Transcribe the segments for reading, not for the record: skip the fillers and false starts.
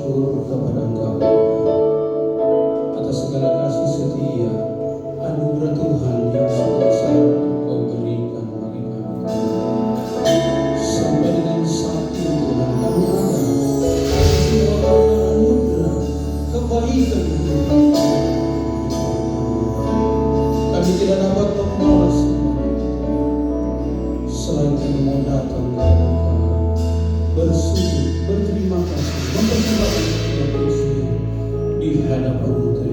bersyukur kepada Engkau atas segala kasih setia, anugerah Tuhan yang sebesar Engkau berikan bagi kami. Sampai dengan saat ini Tuhan, kami ada semua anugerah kebaikan Tuhan. Kami tidak dapat membalas selain kami mau datang kepada Engkau, bersujud, berterima kasih, mempersembahkan yang Kristus di hadapan-Mu Tuhan.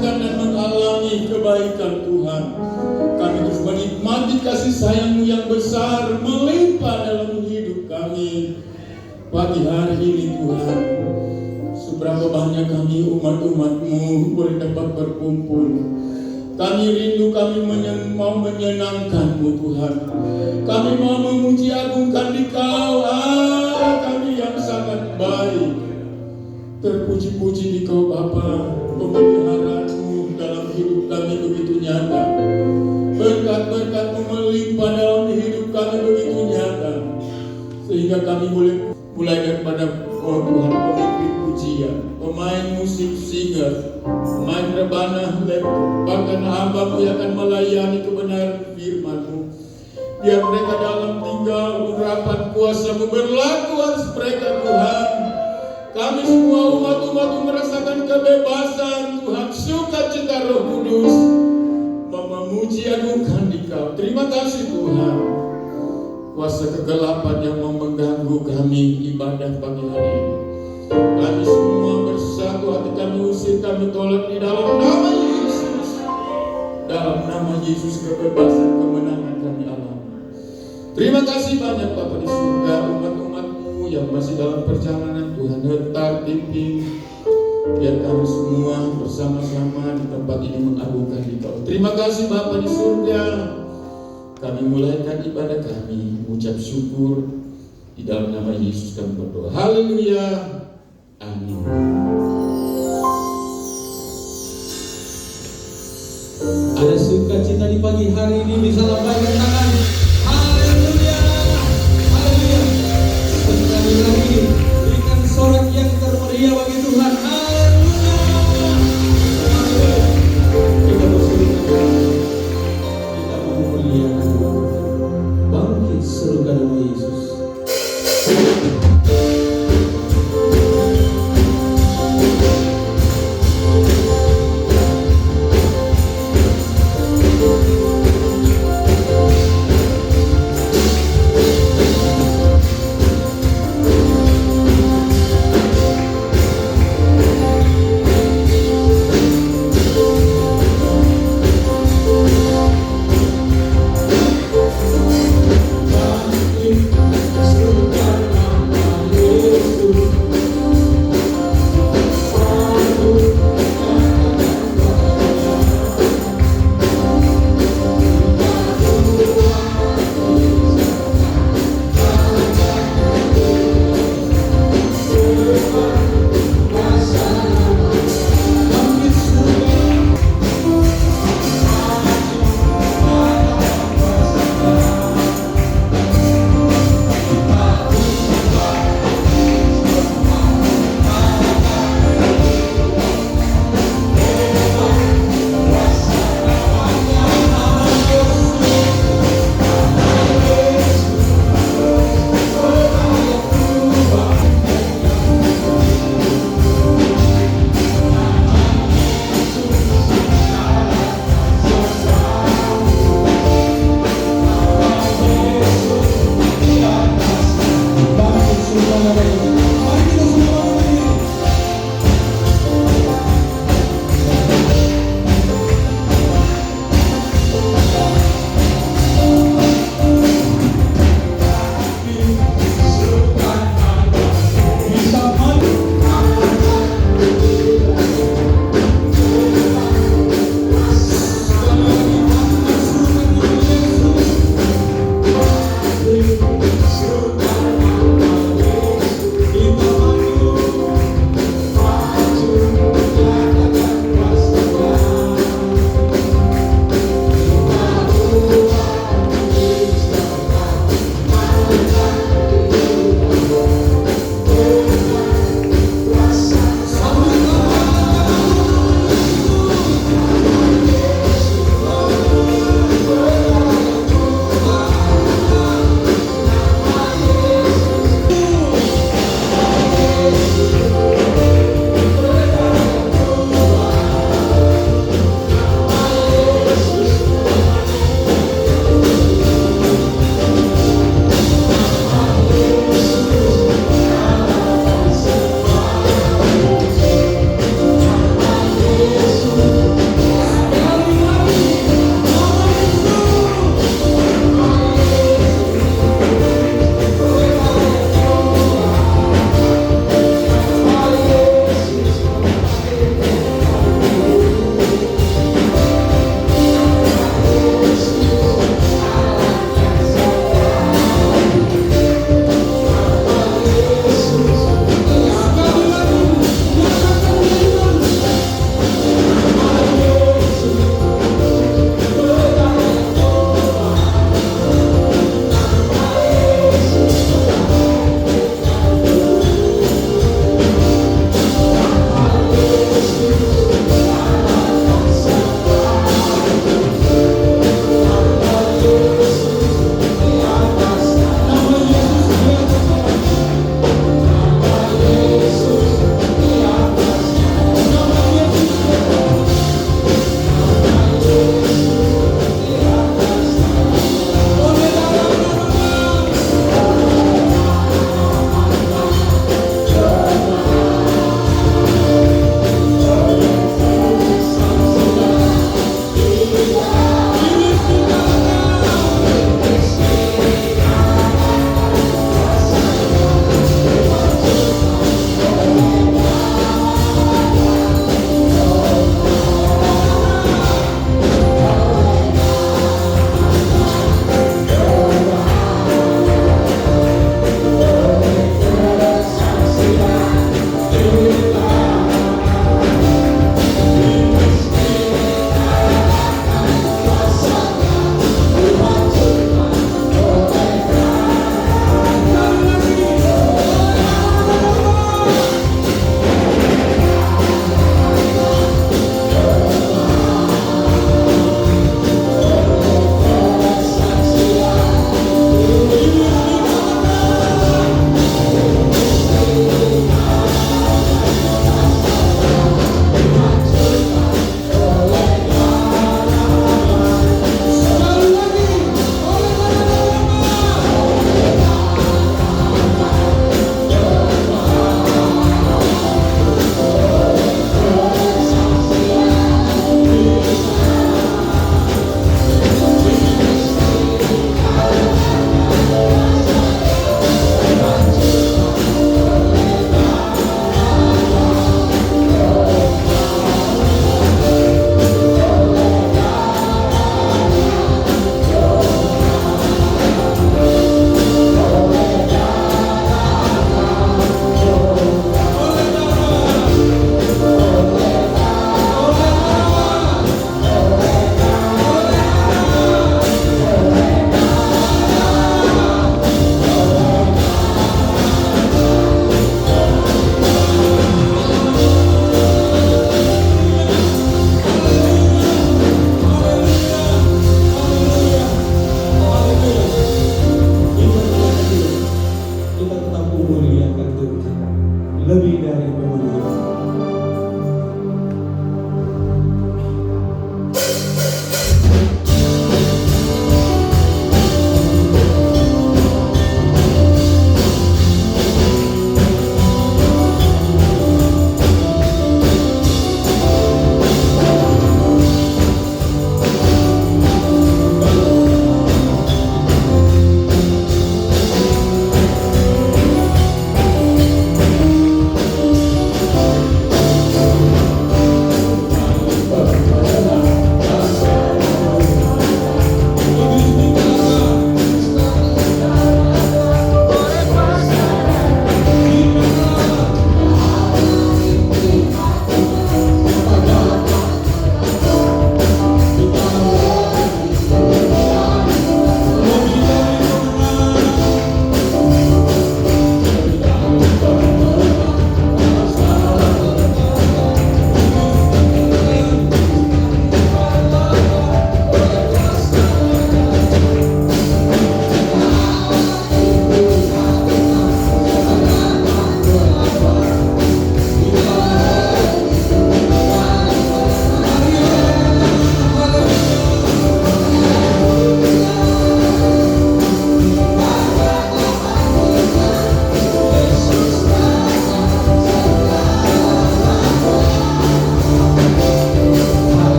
merasakan dan mengalami kebaikan Tuhan. Kami terus menikmati kasih sayang-Mu yang besar melimpah dalam hidup kami. Pagi hari ini Tuhan, seberapa banyak kami umat-umat-Mu boleh dapat berkumpul. Kami rindu, kami mau menyenangkan-Mu Tuhan. Kami mau memuji agungkan Dikau, kami yang sangat baik. Terpuji-puji Dikau Bapa, pemeliharaan-Mu dalam hidup kami begitu nyata. Berkat-berkat-Mu melimpah dalam hidup kami begitu nyata. Sehingga kami boleh mulai daripada Tuhan pemimpin pujian, pemain musik, singer, pemain rebana, bahkan hamba-Mu yang akan melayani kebenaran firman-Mu. Biar mereka dalam tinggal urapan kuasa-Mu berlaku atas mereka Tuhan. Kami semua umat-umat-Mu merasakan kebebasan Tuhan, sukacita Roh Kudus, memuji agungkan Dikau. Terima kasih Tuhan. Kuasa kegelapan yang mau mengganggu kami ibadah pagi hari ini, kami semua bersatu hati kami usir, kami tolak di dalam nama Yesus. Dalam nama Yesus kebebasan kemenangan kami alami. Terima kasih banyak Bapa di surga, umat-umat-Mu yang masih dalam perjalanan Tuhan hentar pimpin. Biar kami semua bersama-sama di tempat ini mengagungkan Dikau. Terima kasih Bapa di surga. Kami mulaikan ibadah kami, mengucap syukur di dalam nama Yesus kami berdoa. Haleluya. Amin. Ada sukacita di pagi hari ini, bisa lambaikan tangan. Haleluya. Haleluya. Sekali lagi berikan sorak yang termeriah bagi Tuhan. Haleluya. Haleluya. Kita bersyukur. Kita memuliakan Tuhan. Bangkit serukan nama Yesus.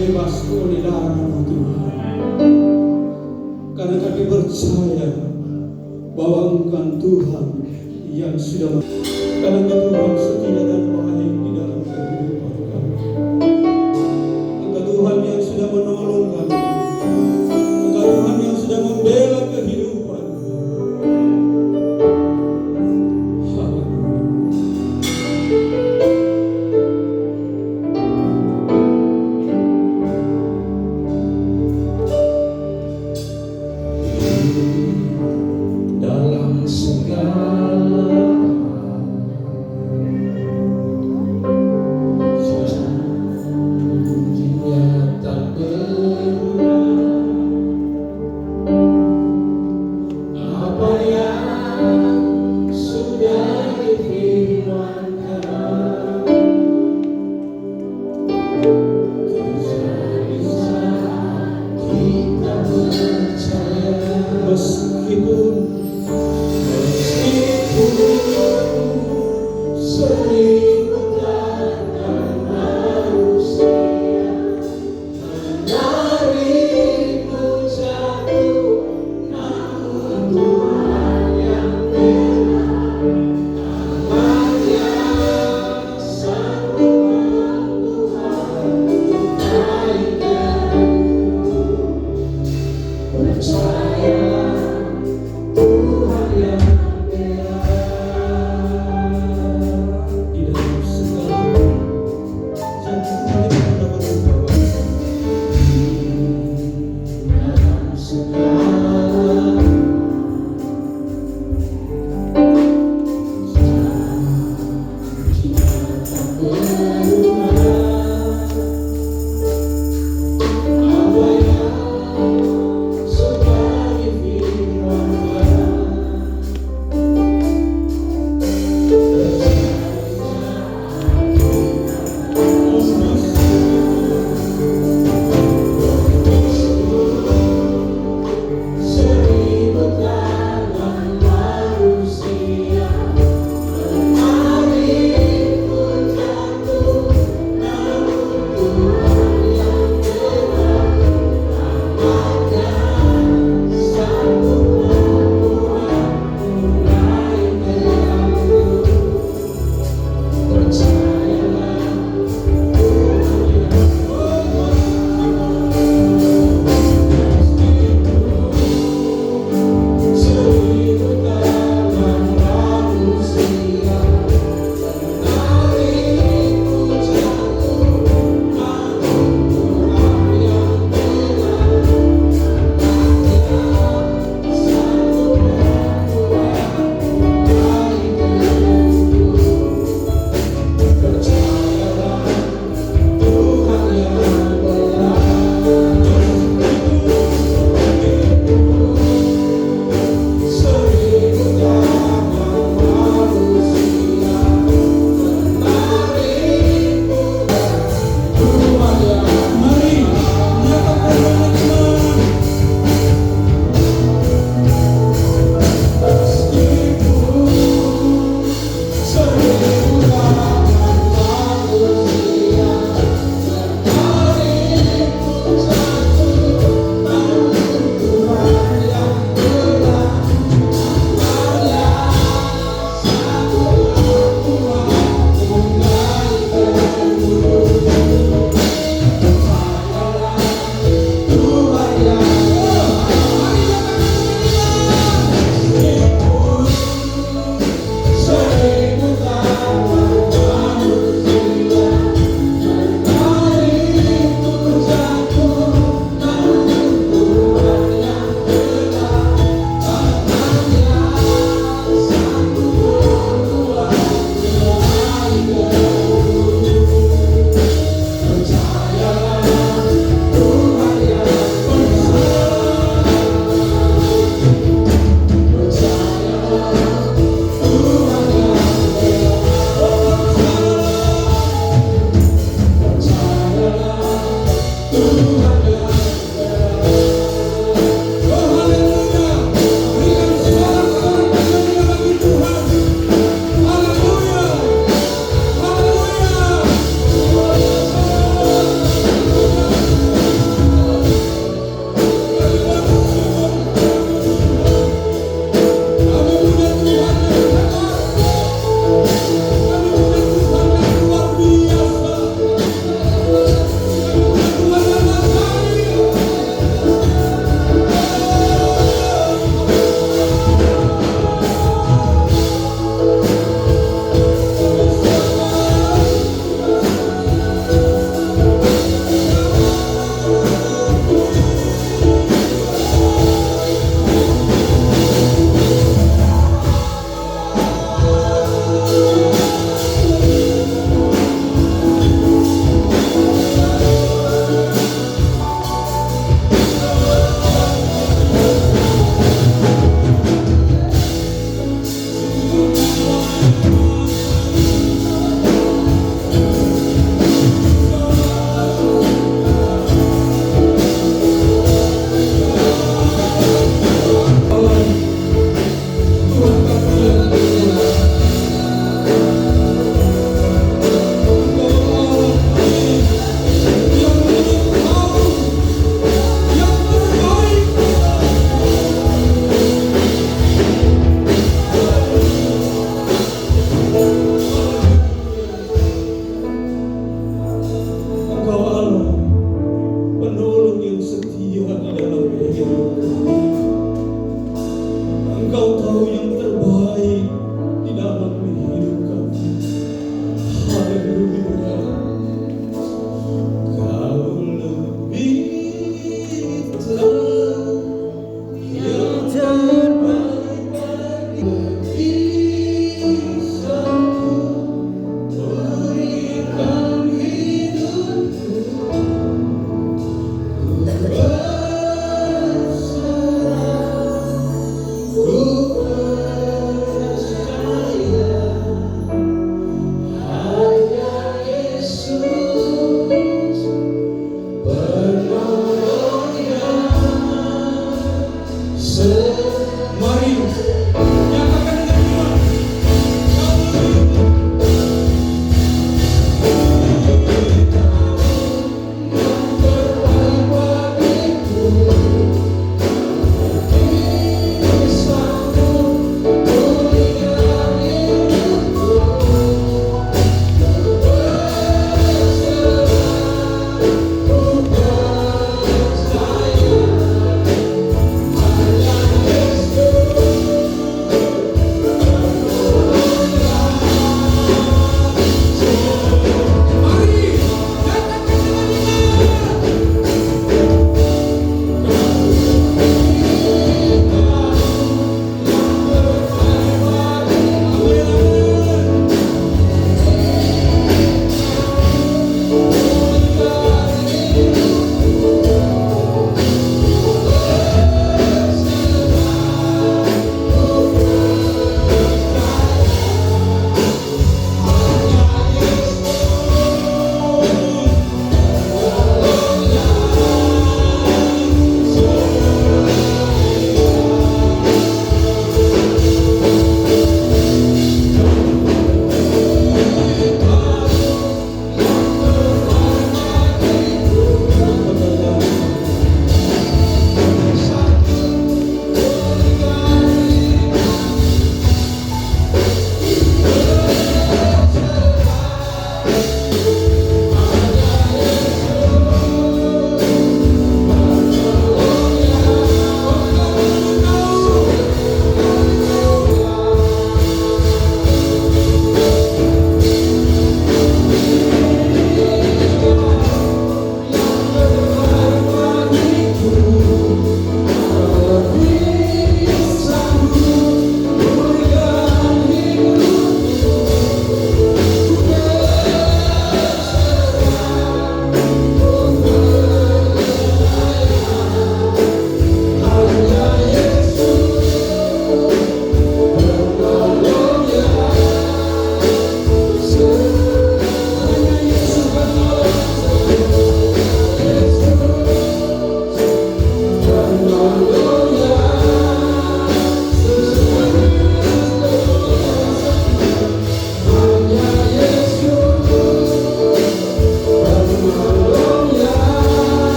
bebas oleh darah Tuhan. Karena kami percaya bahwa Engkau Tuhan yang sudah karena Tuhan setia dan baik di dalam kehidupan kami. Engkau Tuhan yang sudah menolong kami. Engkau Tuhan yang sudah membela kehidupan kami. Dalam segala janjinya tak berulang. Apa yang sudah difirmankan terjadi saat kita percaya. Meskipun sering berjalan manusia menarikmu jatuh, namun Tuhan yang bela. Tangannya sanggup Tuhan naikkan. Percaya Tuhan yang bela. Di dalam segala janji Tuhan kita berdoa.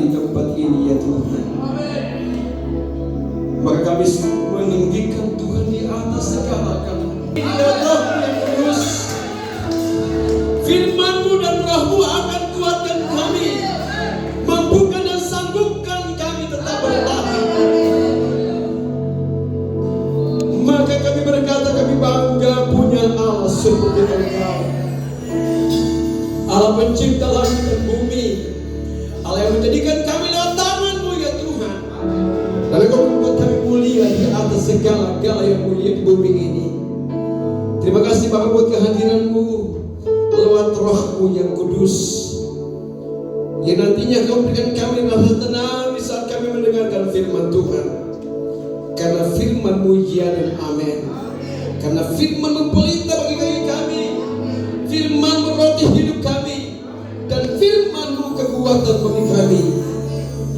di tempat ini ya Tuhan. Maka kami meninggikan Tuhan di atas segala-galanya. Ya Roh yang kudus, firman-Mu dan Roh-Mu akan kuatkan kami, mampukan dan sanggupkan kami tetap bertahan. Maka kami berkata, kami bangga punya Allah seperti Engkau, Allah pencipta langit dan bumi, Allah yang menjadikan kami lewat tangan-Mu ya Tuhan. Dan Engkau membuat kami mulia di atas segala-gala yang mulia di bumi ini. Terima kasih Bapa buat kehadiran-Mu lewat Roh-Mu yang kudus, yang nantinya Kau berikan kami rasa tenang di saat kami mendengarkan firman Tuhan. Karena firman-Mu ya dan amin. Karena firman-Mu pelita bagi kami, firman-Mu roti hidup kami, dan firman-Mu kekuatan bagi kami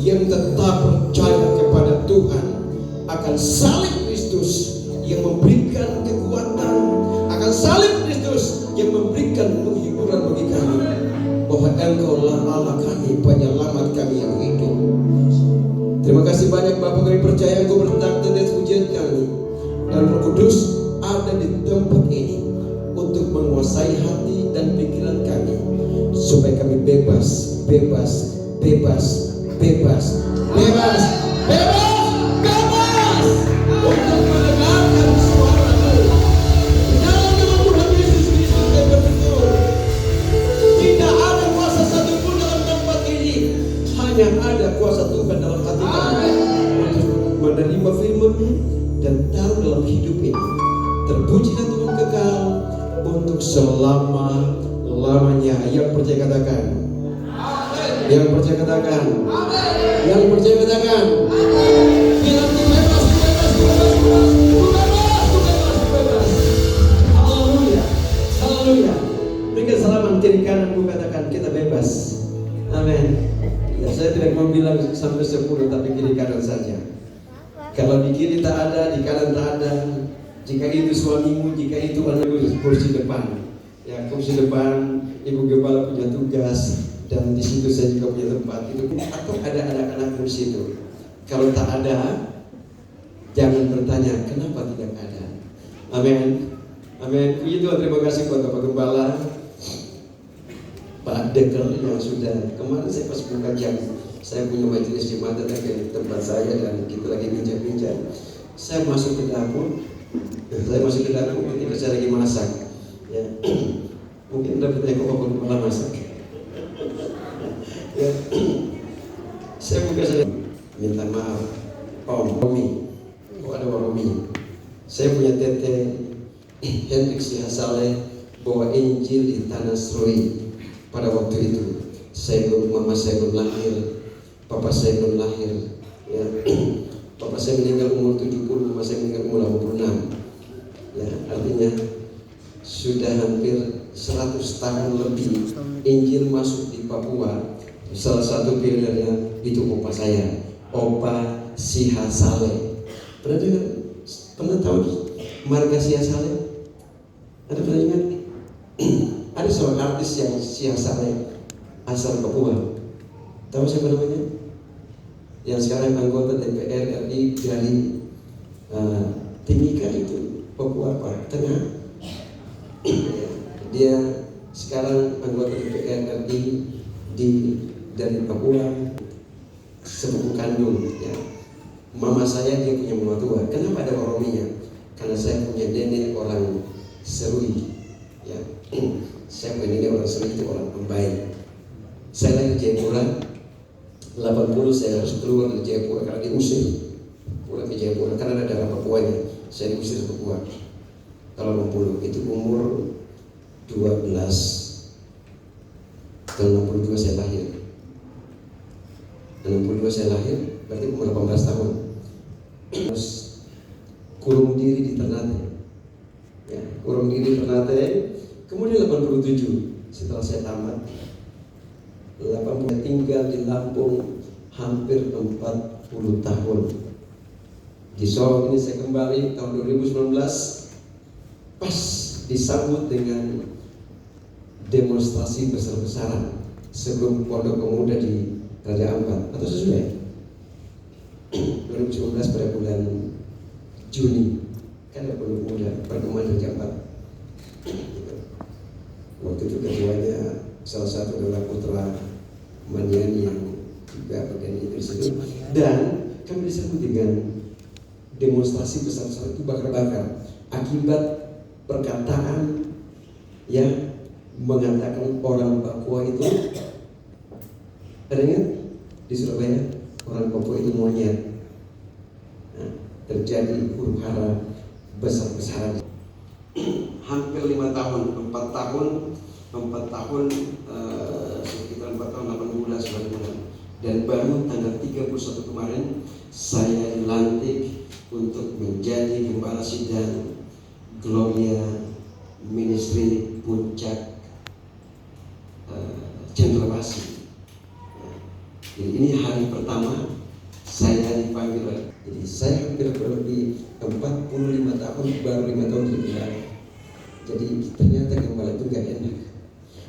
yang tetap percaya kepada Tuhan akan salib Kristus yang memberikan kekuatan, akan salib Kristus yang memberikan penghiburan bagi kami, bahwa Engkaulah Allah kami, penyelamat kami yang hidup. Terima kasih banyak Bapa, kami percaya Engkau bertakhta dan pujian kami, dan Roh Kudus ada di tempat ini untuk menguasai hati dan pikiran kami, supaya kami bebas, bebas, bebas, bebas, bebas, bebas, bebas untuk mendengarkan suara-Mu. Dalam nama Tuhan Yesus Kristus yang bertutur, tidak ada kuasa satupun dalam tempat ini, hanya ada kuasa Tuhan dalam hati kami untuk menerima firman-Mu dan taruh dalam hidup ini. Terpujilah Tuhan kekal untuk selama-lamanya. Yang percaya katakan, yang percaya katakan, yang percaya katakan, bilang ku bebas, ku bebas, ku bebas, ku bebas, ku bebas, ku bebas, ku bebas. Haleluya, haleluya. Berikan salaman kiri kanan, ku katakan kita bebas. Amin. Ya, saya tidak mau bilang sampai 10, tapi kiri kanan saja. Kalau di kiri tak ada, di kanan tak ada. Jika itu suamimu, jika itu anakmu, kursi depan. Ya, kursi depan, ibu gembala punya tugas, dan di situ saya juga punya tempat. Itu atau ada anak-anak di situ. Kalau tak ada, jangan bertanya kenapa tidak ada. Amin. Amin. Puji Tuhan, terima kasih buat Bapak Gembala, Pak Dekel yang sudah kemarin saya pas buka jam. Saya punya majelis Jumat di tempat saya dan kita lagi bincang-bincang. Saya masuk ke dapur. Ketika saya lagi masak, ya, mungkin dapat kok Bapak Gembala masak. Ya, saya minta maaf, Om Romi, ada Romi. Saya punya tete Hendrik Sihasale bawa Injil di Tanah Seroi pada waktu itu. Mama saya belum lahir, papa saya belum lahir. Ya, papa saya meninggal umur 70, mama saya meninggal umur 86. Ya, artinya sudah hampir 100 tahun lebih Injil masuk di Papua. Salah satu pionirnya itu opa saya, Opa Sihasale. Pernah dengar? Pernah tahu marga Sihasale? Ada pernah ingat? Ada seorang artis yang Sihasale asal Papua. Tahu siapa namanya? Yang sekarang anggota DPR RI dari Timika itu, Papua Tengah. Dia sekarang anggota DPR RI dari Papua, sepupu kandung. Ya. Mama saya dia punya mama tua. Kenapa ada Orominya? Karena saya punya nenek orang Serui. Ya. Saya punya nenek orang Serui, itu orang Ambai. Saya lahir di Jayapura. 80 saya harus keluar dari Jayapura karena diusir. Pulang ke Jayapura karena ada darah Papuanya. Saya diusir ke Papua. Kalau 60 itu umur 12. Tahun 62 saya lahir. 62 saya lahir, berarti umur 18 tahun. Terus kurung diri di Ternate. Ya, kurung diri di Ternate. Kemudian 87 setelah saya tamat. 80 tinggal di Lampung hampir 40 tahun. Di Solo ini saya kembali tahun 2019, pas disambut dengan demonstrasi besar-besaran sebelum Pondok Pemuda Raja Ampat atau sesuai 2019 pada bulan Juni kan ada pertemuan Raja Ampat. Waktu itu ketuanya salah satu adalah putra Maniani yang juga bagian itu di situ, dan kami disebut dengan demonstrasi besar-besaran itu bakar-bakar akibat perkataan yang mengatakan orang Papua itu, adanya di Surabaya, orang Papua itu monyet. Nah, terjadi huru hara besar-besaran. Hampir 5 tahun, 4 tahun, sekitar 4 tahun 8 bulan 9 bulan, dan baru tanggal 31 kemarin saya dilantik untuk menjadi gembala sidang Gloria Ministry Puncak Cendrawasih. Jadi ini hari pertama saya dipanggil. Jadi saya hampir lebih 45 tahun, baru 5 tahun berjalan. Jadi ternyata gembala itu gak enak,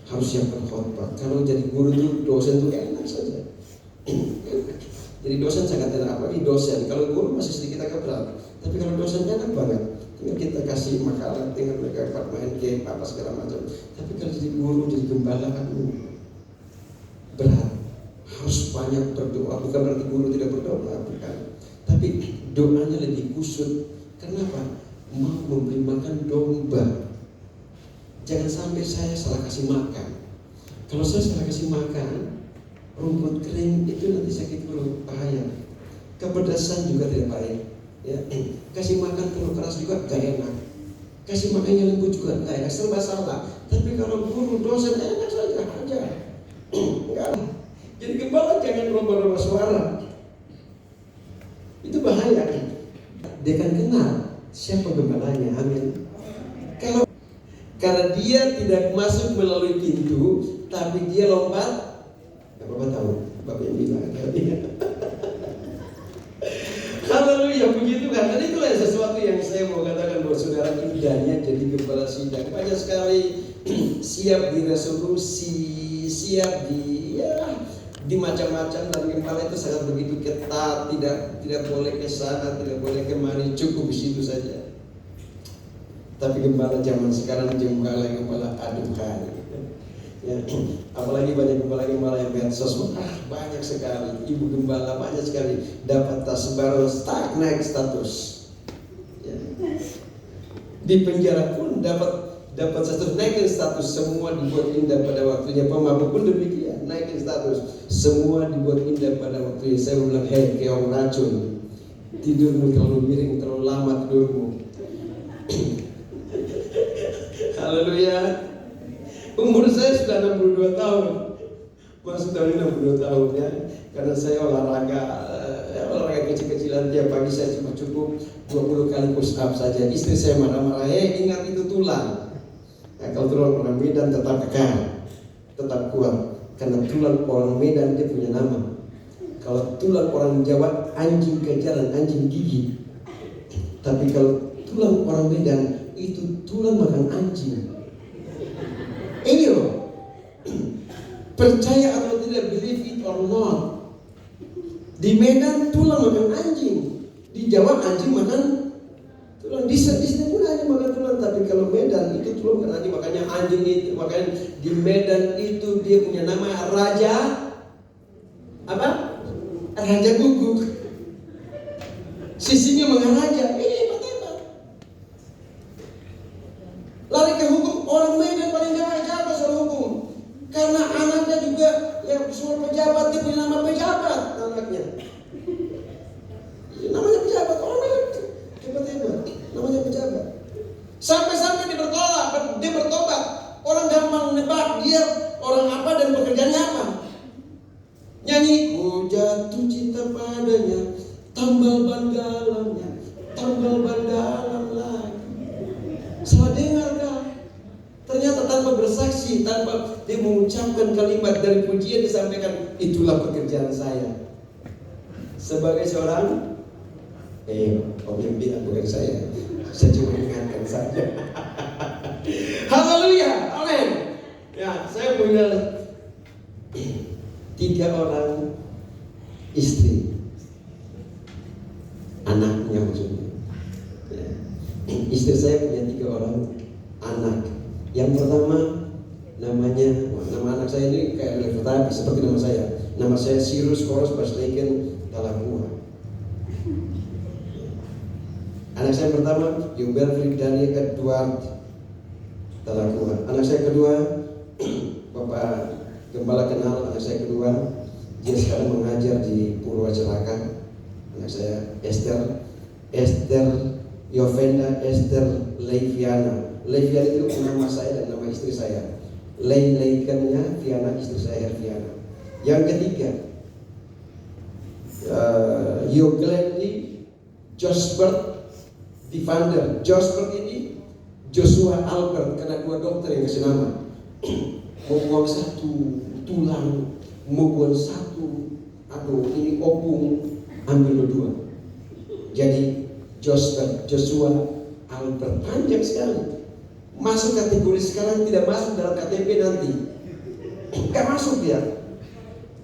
harus siapkan khotbah. Kalau jadi guru itu, dosen itu enak saja. Jadi dosen sangat enak, apalagi dosen. Kalau guru masih sedikit agak berat, tapi kalau dosen enak banget. Tinggal kita kasih makalah, tinggal mereka main game apa segala macam. Tapi kalau jadi guru, jadi gembala, aduh, berat. Harus banyak berdoa. Bukan berarti guru tidak berdoa, bukan. Tapi doanya lebih kusut. Kenapa? Mau memberi makan domba. Jangan sampai saya salah kasih makan. Kalau saya salah kasih makan rumput kering, itu nanti sakit perut, bahaya. Kepedasan juga tidak baik. Ya, kasih makan telur keras juga gak enak. Kasih makannya lembut juga gak enak. Serba salah. Tapi kalau guru dosen enak saja aja. Enggak. Jadi gembala jangan roba-roba suara. Itu bahaya. Dia kan kenal siapa gembalanya. Amin. Karena dia tidak masuk melalui pintu, tapi dia lompat. Bapak tahu, Bapak yang bilang. Haleluya, puji Tuhan. Dan itulah sesuatu yang saya mau katakan buat saudara, indahnya jadi gembala sidang. Banyak sekali siap di resolusi, siap di macam-macam, dan gembala itu sangat begitu ketat, tidak boleh ke sana, tidak boleh kemari, cukup di situ saja. Tapi gembala zaman sekarang gembala aduhai. Ya, apalagi banyak gembala yang medsos, banyak sekali. Ibu gembala banyak sekali dapat tas baru, naik status. Ya. Di penjara pun dapat status, naikin status. Semua dibuat indah pada waktunya. Pemabuk pun demikian, naikin status. Semua dibuat indah pada waktunya. Saya bilang, hei, kayak orang racun. Tidurmu terlalu miring, terlalu lama tidurmu. Haleluya. Umur saya sudah 62 tahun. Masuk tahun 62 tahun ya. Karena saya olahraga kecil-kecilan tiap pagi. Saya cuma cukup 20 kali push up saja. Istri saya marah-marah, ingat itu tulang. Nah, kalau tulang orang Medan tetap kekal, tetap kuat. Karena tulang orang Medan dia punya nama. Kalau tulang orang Jawa, anjing kejaran, anjing gigi. Tapi kalau tulang orang Medan itu tulang makan anjing. Ini loh, percaya atau tidak, believe it or not, di Medan tulang makan anjing, di Jawa anjing makan tulang, di sini pun anjing makan tulang. Tapi kalau Medan itu tulang makan anjing, makanya anjing itu, makanya di Medan itu dia punya nama Raja apa? Raja Guguk. Sisinya makan raja. Lari ke hukum, orang Medan paling jago soal hukum. Karena anaknya juga yang semua pejabat, dia punya nama pejabat anaknya. Namanya pejabat, orang Medan hebat-hebat, namanya pejabat. Sampai-sampai dia bertobat. Orang gampang nebak dia orang apa dan pekerjaannya apa. Nyanyi, ku jatuh cinta padanya, tambal ban dalamnya, tambal ban dalam lagi. Salah dengar kan? Ternyata tanpa bersaksi, tanpa dia mengucapkan kalimat dari pujian disampaikan, itulah pekerjaan saya sebagai seorang pemimpin. Bukan saya cuma ingatkan saja. Haleluya, amin. Ya, saya punya 3 orang istri, anaknya maksudnya. Ya. Istri saya punya 3 orang anak. Yang pertama namanya, nama anak saya ini kayak Levitapi seperti nama saya. Nama saya Cyrus Koros Basleken Talakua. Anak saya pertama Yubel Fridani Edward Talakua. Anak saya kedua Bapak Gembala kenal. Anak saya kedua, dia sekarang mengajar di Purwacaraka. Anak saya Esther Yovenda Esther Leiviana. Leiviana itu nama saya dan nama istri saya. Leikannya Viana, istri saya Herviana. Yang ketiga Yoglendi Josbert Divander. Josbert ini Joshua Albert, karena 2 dokter yang kasih nama. Mau buang 1 tulang, mau buang 1 ini opung, ambil 2. Jadi Joshua Albert, panjang sekali. Masuk kategori sekarang, tidak masuk dalam KTP nanti. Gak masuk dia.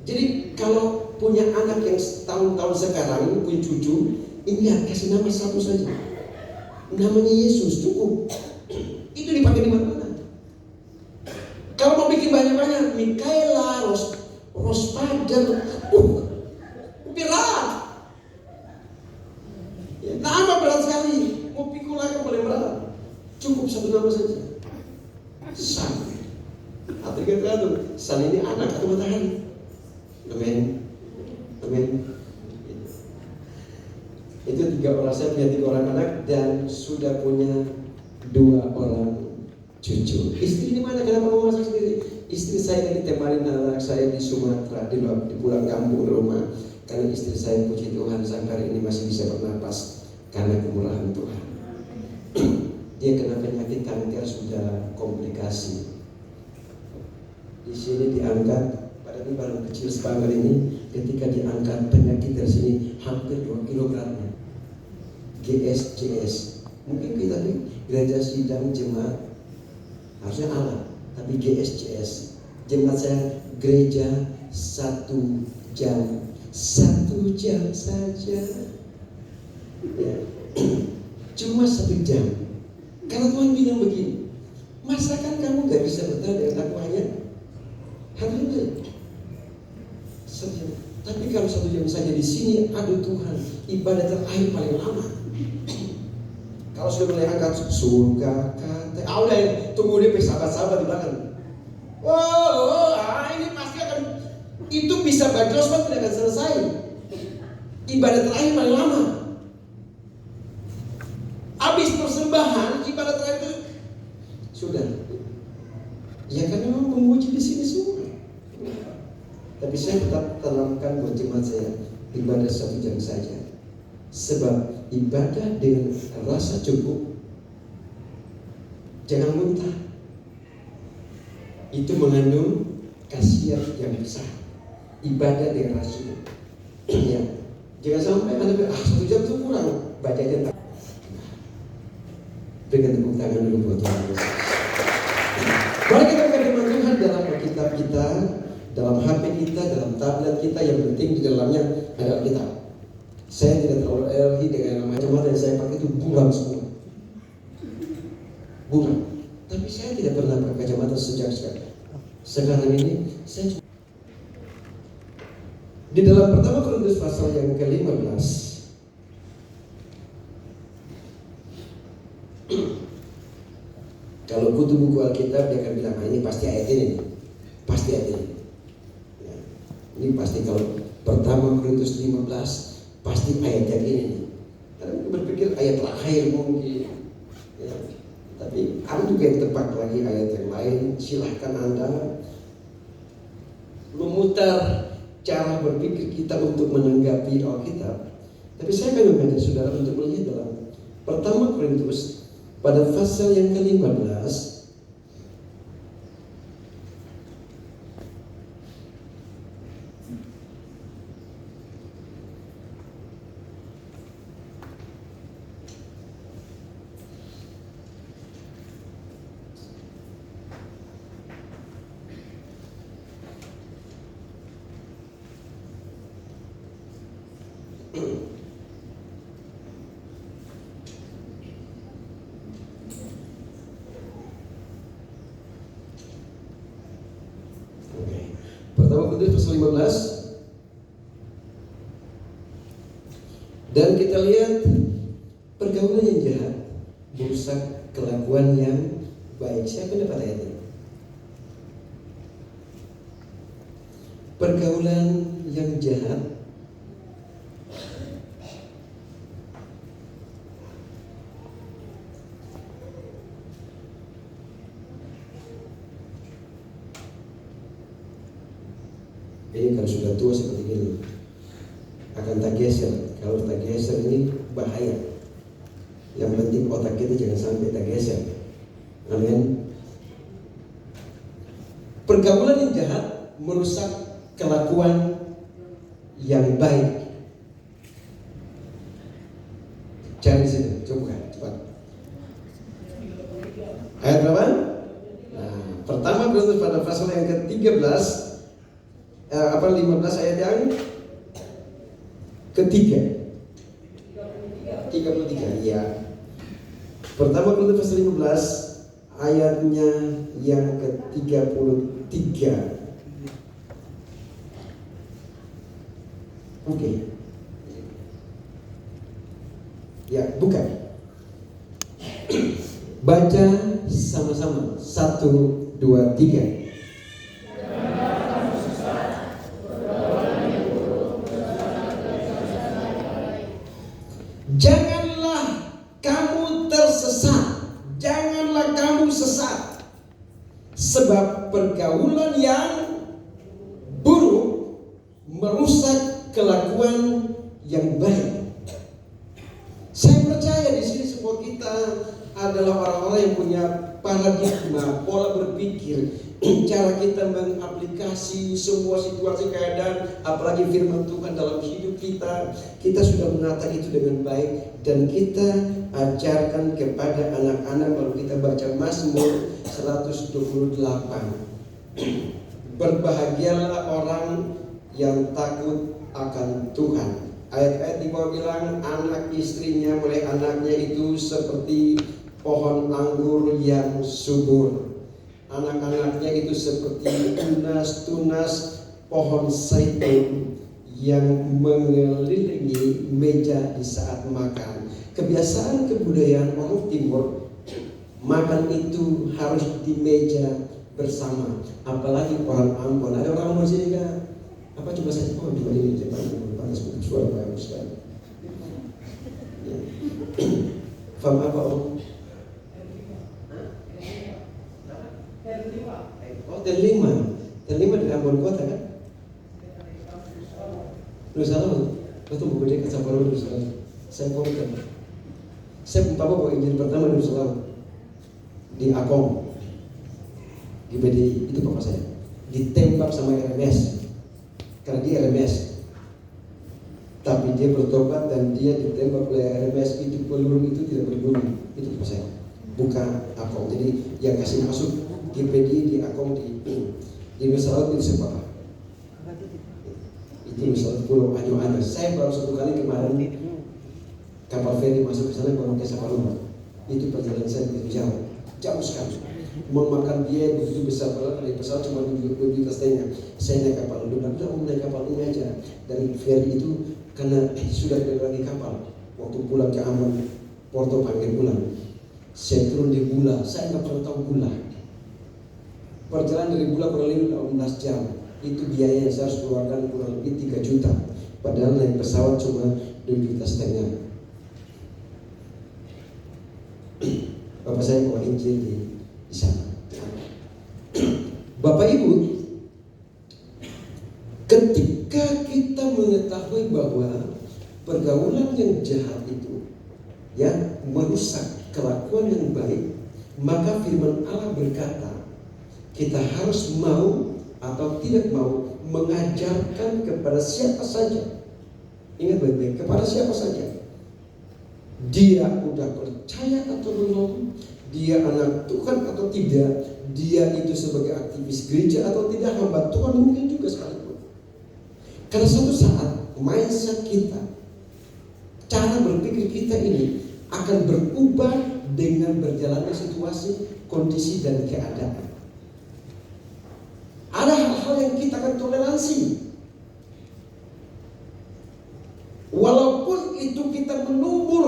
Jadi kalau punya anak yang tahun-tahun sekarang, punya cucu, ingat kasih nama 1 saja. Namanya Yesus, cukup. Itu dipakai di mana-mana. Kalau mau bikin banyak-banyak, Mikaela, Rospader, berat. Ya, nama berat sekali. Mau pikul lagi boleh berat. Cukup 1 nama saja. San. Atau kata San ini anak atau matahari. Amin. Itu 3 orang, saya punya 3 orang anak dan sudah punya 2 orang cucu. Istri di mana? Kenapa mau masak sendiri? Istri saya ditemani anak saya di Sumatera, di pulang kampung rumah. Karena istri saya, puji Tuhan, sampai hari ini masih bisa bernapas karena kemurahan Tuhan. Dia kena penyakit kanker, sudah komplikasi. Di sini diangkat, pada ini baru kecil sepanjang ini, ketika diangkat penyakit dari sini hampir 2 kilogramnya. GSJS. Mungkin kita nih gereja sidang jemaat harusnya Allah, tapi GSJS. Jemaat saya gereja 1 jam saja. Ya. Cuma 1 jam. Karena Tuhan bilang begini, masakan kamu gak bisa bertahan dengan aku hanya hari. Tapi kalau 1 jam saja di sini, aduh Tuhan, ibadah terakhir paling lama. Kalau sudah mulai angkat surga kata, udah tunggu dia sahabat-sahabat di belakang. Ini pasti akan, itu bisa bajosmat tidak akan selesai. Ibadah terakhir paling lama. Habis persembahan, ibadah terakhir itu sudah. Ya kan memang memuji di sini semua. Tapi saya tetap tanamkan buat jemaat saya, ibadah 1 jam saja. Sebab ibadah dengan rasa cukup, jangan muntah. Itu mengandung khasiat yang besar. Ibadah dengan rasa cukup. Ya. Jangan sampai Anda bilang, 1 jam itu kurang, baca aja. Berikan tepuk tangan dulu buat Tuhan. Mari kita firman Tuhan dalam Alkitab kita, dalam HP kita, dalam tablet kita, yang penting di dalamnya ada Alkitab. Saya tidak terlalu early dengan macam-macam yang saya pakai itu buram semua. Buram. Tapi saya tidak pernah pakai kacamata sejak sekarang ini. Saya di dalam pertama Korintus pasal yang ke-15, kalau kutu buku Alkitab dia akan bilang, ini pasti ayat ini, pasti ayat ini. Ya. Ini pasti kalau pertama Korintus 15 pasti ayat yang ini nih. Karena berpikir ayat terakhir mungkin. Ya. Tapi ada juga yang tepat lagi ayat yang lain. Silahkan Anda memutar cara berpikir kita untuk menanggapi Alkitab. Tapi saya akan mengajak saudara untuk melihat dalam pertama Korintus pada pasal yang ke-15. Oke. Pertama Korintus pasal 15. Dan kita lihat pergaulan yang jahat merusak kelakuan yang baik. Siapa dapat ayatnya? Pergaulan yang jahat ini kalau sudah tua seperti ini akan tak geser. Kalau tak geser ini bahaya. Yang penting otak kita jangan sampai tak geser. Amin. Pergaulan yang jahat merusak kelakuan yang baik. Cari sini, coba cepat. Ayat berapa? Nah, pertama Korintus pada pasal yang ke-13 15 ayat yang ketiga 33 ya. Pertama Korintus pasal 15 ayatnya yang ke-33. Oke. Ya, bukan. Baca sama-sama. 1, 2, 3. Janganlah kamu tersesat. Janganlah kamu sesat. Sebab pergaulan yang buruk merusak kelakuan yang baik. Saya percaya di sini semua kita adalah orang-orang yang punya paradigma, pola berpikir, cara kita mengaplikasi semua situasi keadaan, apalagi firman Tuhan dalam hidup kita. Kita sudah menata itu dengan baik dan kita ajarkan kepada anak-anak. Kalau kita baca Mazmur 128, berbahagialah orang yang takut akan Tuhan. Ayat-ayat di bawah bilang anak istrinya mulai anaknya itu seperti pohon anggur yang subur. Anak-anaknya itu seperti tunas-tunas pohon zaitun yang mengelilingi meja di saat makan. Kebiasaan kebudayaan orang Timur, makan itu harus di meja bersama. Apalagi orang Ambon. Ada orang Ambon sini kan? Apa coba saya coba ini Jepang panas suara bagus sekali. Ya. Faham apa Om? Oh, T5 di Ambon Kota kan? Nusa Laut. Betul buku dia Sapporo Nusa Laut. Saya konten. Saya papa bawa Injil pertama di Nusa Laut. Di Akong. Di BDI itu papa saya. Ditembak sama RMS. Karena dia RMS, tapi dia bertobat dan dia ditembak oleh RMS. Itu peluru itu tidak berguna. Itu apa saya? Bukan Akong. Jadi yang kasih masuk GPD di Akong di Nusa Laut itu siapa? Itu Nusa Laut Pulau Anyo. Saya baru satu kali kemarin kapal feri masuk ke sana baru ke Saparuma. Itu perjalanan saya begitu jauh sekali. Memakan biaya begitu besar, padahal dari pesawat cuma 2 juta setengah. Saya naik kapal, udah naik kapal ini aja. Dari ferry itu karena sudah tidak lagi kapal. Waktu pulang ke Ambon, Porto panggil pulang. Saya turun di Bula, saya nggak pernah tahu Bula. Perjalanan dari Bula kurang lebih 18 jam. Itu biaya yang saya harus keluarkan kurang lebih 3 juta. Padahal naik pesawat cuma 2 juta setengah. Bapak saya bawa Injil di sana. Bapak Ibu, ketika kita mengetahui bahwa pergaulan yang jahat itu ya merusak kelakuan yang baik, maka firman Allah berkata kita harus mau atau tidak mau mengajarkan kepada siapa saja. Ingat baik-baik, kepada siapa saja. Dia udah percaya atau belum, dia anak Tuhan atau tidak, dia itu sebagai aktivis gereja atau tidak, hamba Tuhan mungkin juga sekalipun. Karena suatu saat mindset kita cara berpikir kita ini akan berubah dengan berjalannya situasi, kondisi, dan keadaan. Ada hal-hal yang kita akan toleransi. Walaupun itu kita menumbur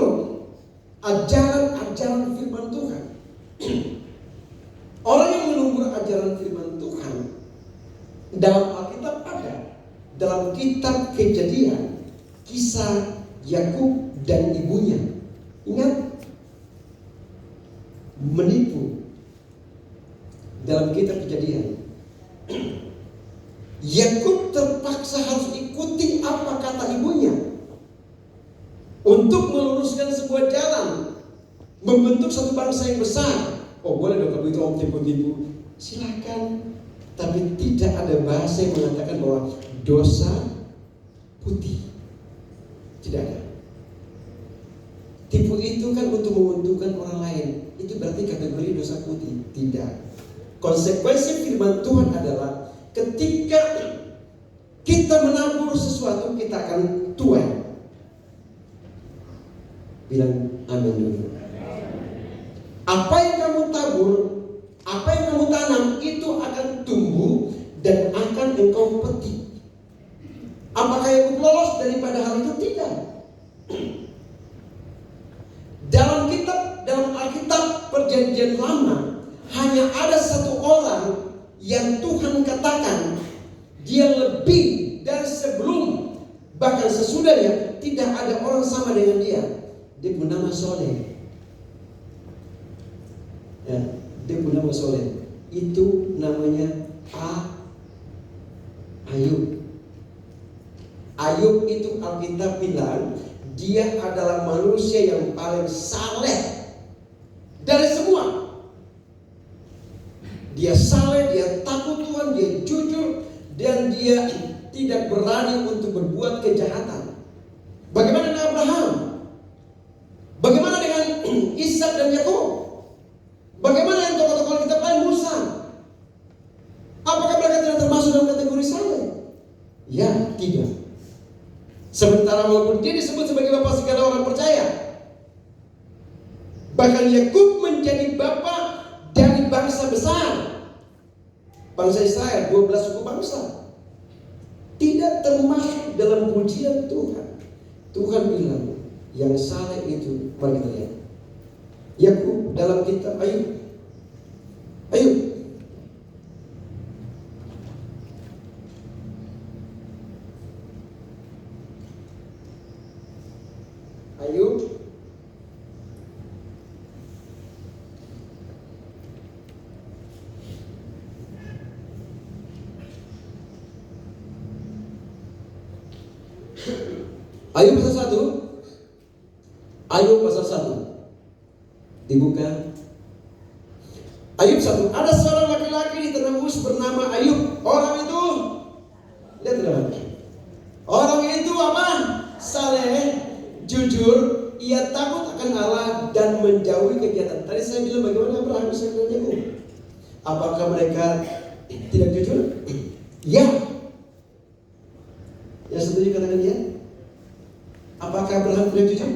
ajaran-ajaran firman Tuhan. Orang yang menumbur ajaran firman Tuhan dalam Alkitab ada, dalam kitab Kejadian, kisah Yakub dan ibunya. Ingat, menipu dalam kitab Kejadian. Yakub terpaksa harus ikuti apa kata ibunya untuk meluruskan sebuah jalan, membentuk satu bangsa yang besar. Oh, boleh dong kalau itu om tipu-tipu, silakan. Tapi tidak ada bahasa yang mengatakan bahwa dosa putih. Tidak ada. Tipu itu kan untuk menguntungkan orang lain. Itu berarti kategori dosa putih. Tidak. Konsekuensi firman Tuhan adalah ketika kita menabur sesuatu, kita akan tuai. Bilang amin dulu. Apa yang kamu tabur, apa yang kamu tanam, itu akan tumbuh dan akan engkau petik. Apakah Yakub lolos daripada hal itu? Tidak. Dalam Alkitab Perjanjian Lama hanya ada satu orang yang Tuhan katakan dia lebih dari sebelum, bahkan sesudahnya tidak ada orang sama dengan dia. Dia bernama Soleh. Ya, dia bernama Soleh. Itu namanya Ayub. Ayub itu Alkitab bilang dia adalah manusia yang paling saleh dari semua. Dia saleh, dia takut Tuhan, dia jujur, dan dia tidak berani untuk berbuat kejahatan. Bagaimana dengan Abraham? Bagaimana dengan Ishak dan Yakub? Bagaimana yang tokoh-tokoh Alkitab lain, Musa? Apakah mereka tidak termasuk dalam kategori saleh? Ya, tidak. Sementara walaupun dia disebut sebagai bapak segala orang percaya, bahkan Yakub menjadi bapak dari bangsa besar, bangsa Israel, 12 suku bangsa, tidak termasuk dalam pujian Tuhan. Tuhan bilang yang saleh itu, mari kita lihat Yakub dalam kitab Ayub. Ayub pasal 1. Ayub pasal 1. Dibuka. Ayub 1. Ada seorang laki-laki di Tebus bernama Ayub. Orang itu, lihat teman. Orang itu apa? Saleh, jujur, ia takut akan Allah dan menjauhi kegiatan. Tadi saya bilang bagaimana Abraham bisa Yakub. Apakah mereka tidak jujur? Ya. Yang setuju katakan ya. Apakah Abraham tidak jujur?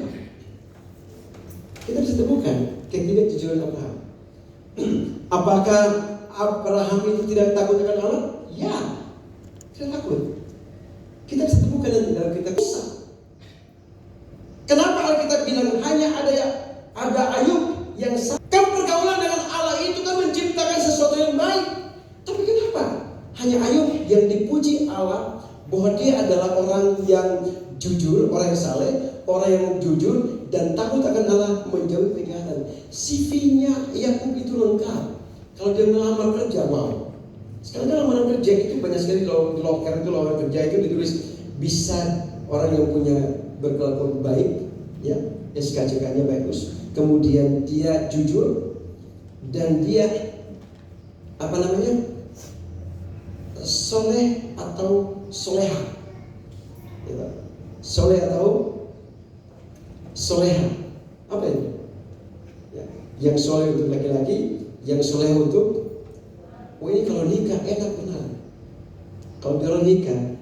Kita bisa temukan ketidakjujuran Abraham. Apakah Abraham itu tidak takut akan Allah? Ya, tidak takut. Kita bisa temukan nanti dalam kitab Kisah. Kenapa Alkitab bilang hanya ada Ayub yang kan pergaulan dengan Allah itu kan menciptakan sesuatu yang baik. Tapi kenapa hanya Ayub yang dipuji Allah bahwa dia adalah orang yang jujur, orang yang saleh, orang yang jujur dan takut akan Allah, menjauhi kejahatan. CV-nya Yakub itu lengkap. Kalau dia melamar kerja, wow. Sekarang dalam lamaran kerja itu banyak sekali di loker itu lamaran kerja itu ditulis bisa orang yang punya berkelakuan baik, ya, SKCK-nya bagus. Kemudian dia jujur dan dia soleh atau soleha. Ya, soleh atau soleha. Apa ini? Ya, yang soleh untuk laki-laki, yang soleh untuk ini kalau nikah enak benar. Kalau kalau nikah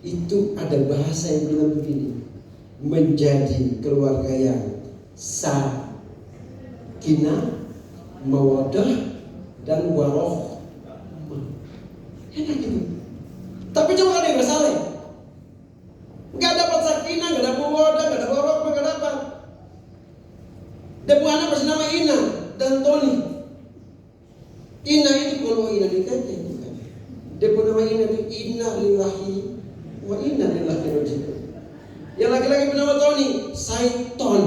itu ada bahasa yang bilang begini. menjadi keluarga yang sakinah, mawaddah, dan waroh. Enak gitu. Tapi coba ada yang bersaleh, nggak dapat sakinah, nggak dapat mawaddah, nggak dapat waroh, nggak dapat. Dia punya anak bernama Ina dan Tony. Ina itu kalau Ina dikatakan bukan. Dia punya nama Ina itu Inna lillahi wa inna ilaihi raji'un. Yang laki-laki bernama Tony, Saiton.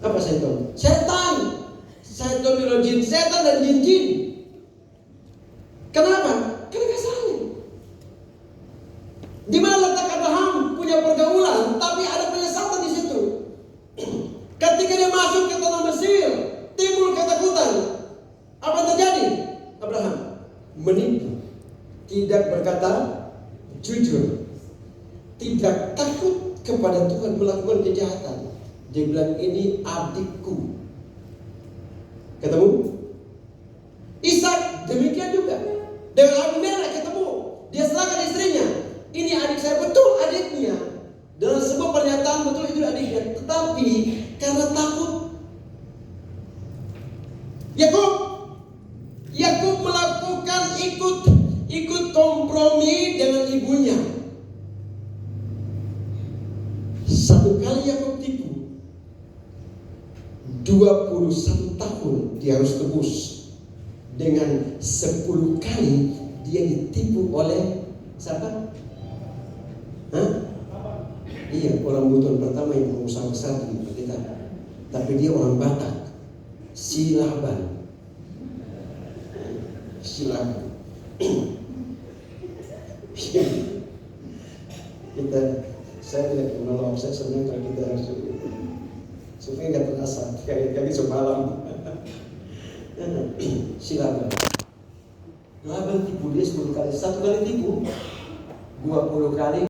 Apa Saiton? Setan. Saiton birojin, setan dan jin-jin. Kenapa? Karena kasarnya. Di mana letak Abraham punya pergaulan, tapi ada penyesatan di situ. Ketika dia masuk ke tanah Mesir, timbul ketakutan. Apa yang terjadi? Abraham menipu, tidak berkata jujur, tidak takut kepada Tuhan, melakukan kejahatan. Dia bilang ini adikku. Ketemu? Ishak demikian juga. Dengan Abimelek ketemu, dia serahkan istrinya. Ini adik saya, betul adiknya. Dalam sebuah pernyataan betul itu adiknya. Tetapi karena takut, Yakub melakukan ikut kompromi dengan ibunya. Satu kali Yakub tipu, 21 tahun dia harus tebus. Dengan 10 kali dia ditipu oleh siapa? Iya, orang Buton pertama yang pengusaha besar di kita. Tapi dia orang Batak, Silaban. Saya tidak menolong, saya senang kalau kita harus supaya nggak terasa kayak semalam. Silaban. Laban tipu dia 10 kali, satu kali tipu 20 kali.